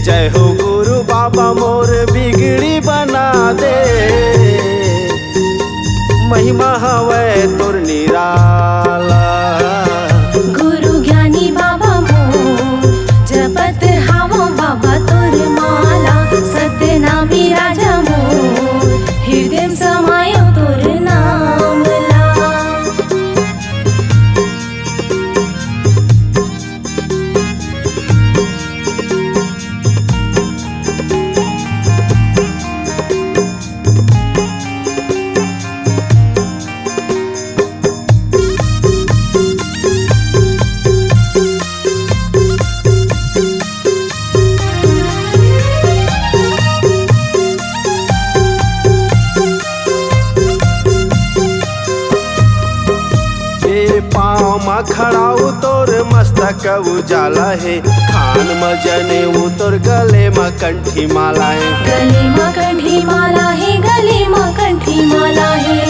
जय हो गुरु बाबा मोर बिगड़ी बना दे, महिमा हवे तोर निराला। गुरु ज्ञानी बाबा मोर जपत हावो बाबा तोर माला, सत्यनामी राजा मोर हृदय समायो तोर नाम ला। पाँव मा खड़ाऊ तोर मस्तक उजाला है, खान म जनेऊ तोर गले म कंठी माला है। गले में कंठी माला है, गले में कंठी माला है।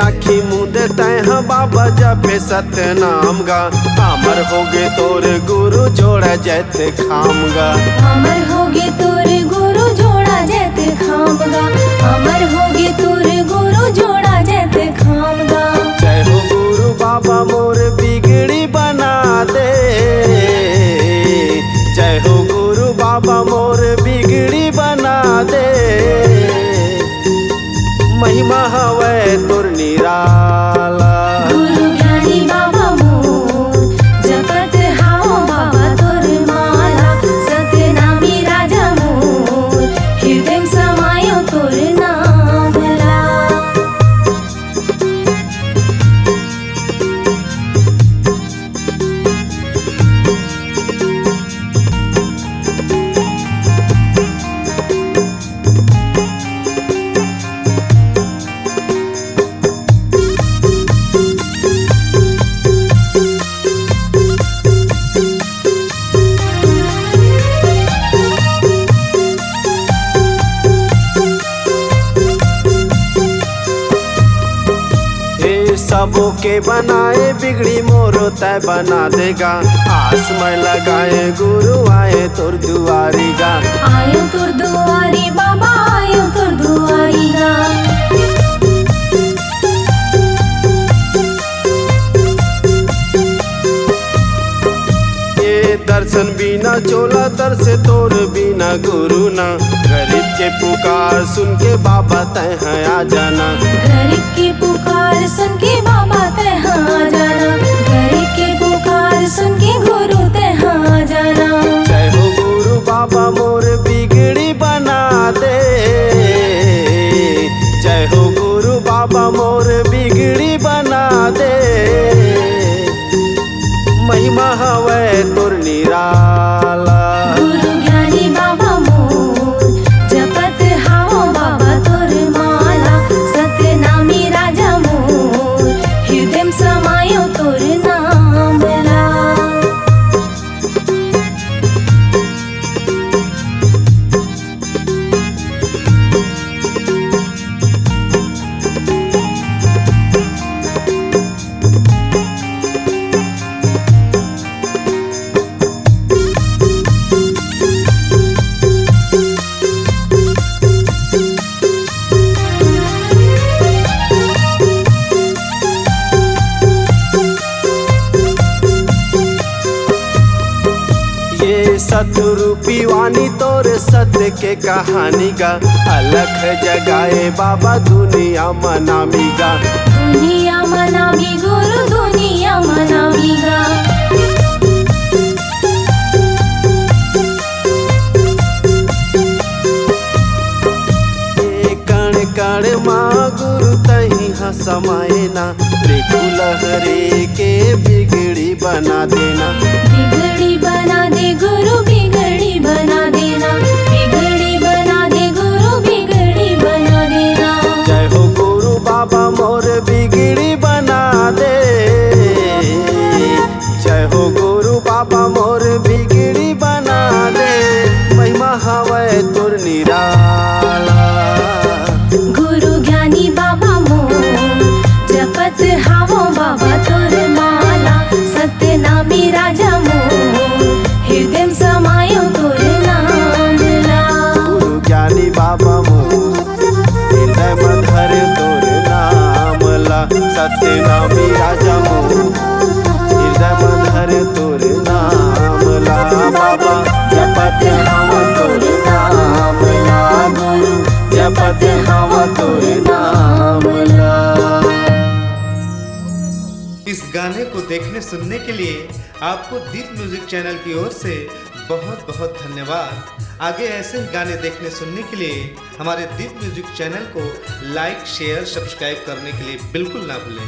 आखी मुद तैह बाबा जपे सत्य नाम गा, अमर होगे तोर गुरु जोड़ा जैते खामगा। अमर होगे तोर गुरु जोड़ा जैते खामगा, अमर होगे तोर गुरु जोड़ा जैते खामगा। जय हो गुरु बाबा मोर बिगड़ी बना दे, जय हो गुरु बाबा मोर बिगड़ी बना दे, महिमा हवे तोर निराला। गुरु ज्ञानी बाबा मोर जपत हावो बाबा तोर माला, सत्यनामी राजा मोर हृदय समायो तोर नाम ला। सबों के बनाए बिगड़ी मोरो तय बना देगा, आस में लगाए गुरु आए तोर दुआरी गा। आयो तोर दुआरी बाबा, आयो तोर दुआरी गा। ये दर्शन बिना चोला दर से तोर बिना गुरु ना, गरीब के पुकार सुन के बाबा तय है आ जाना। गरीब की पुकार सुन के बाबा तय आ जाना, गरीब की पुकार सुन के गुरु तय आ जाना। जय हो गुरु बाबा मोर बिगड़ी बना दे, जय हो गुरु बाबा मोर बिगड़ी बना दे, महिमा हवे तोर निराला। गुरु ज्ञानी बाबा मोर जपत हावो बाबा तोर माला, सत्यनामी राजा मोर हृदय समायो तोर नाम ला। सतरूपी वाणी तोर सत्य के कहानी गा, अलख जगाए बाबा दुनिया मनामी गा। दुनिया मनामी गुरु दुनिया मनामी गा। कण कण माँ गुरु तही समाये ना, देखू लहरे के बिगड़ी बना देना। बिगड़ी बना दे गुरु बिगड़ी बना देना, बिगड़ी बना दे गुरु बिगड़ी बना देना। जय हो गुरु बाबा मोर बिगड़ी बना दे, जय हो गुरु बाबा मोर बिगड़ी बना दे, महिमा हवे तोर निराला। गुरु ज्ञानी बाबा मोर जपत हावो बाबा तोर माला सत्यनामी राजा मोर हृदय समायो तोर नामला गुरु ज्ञानी बाबा मोर हृदय में धर तोर नामला सत्यनामी राजा मोर हृदय में धर तोर नामला बाबा जपत हवा तोर नामला गुरु जपत हवा तोर नामला। इस गाने को देखने सुनने के लिए आपको दीप म्यूजिक चैनल की ओर से बहुत बहुत धन्यवाद। आगे ऐसे ही गाने देखने सुनने के लिए हमारे दीप म्यूजिक चैनल को लाइक शेयर सब्सक्राइब करने के लिए बिल्कुल ना भूलें।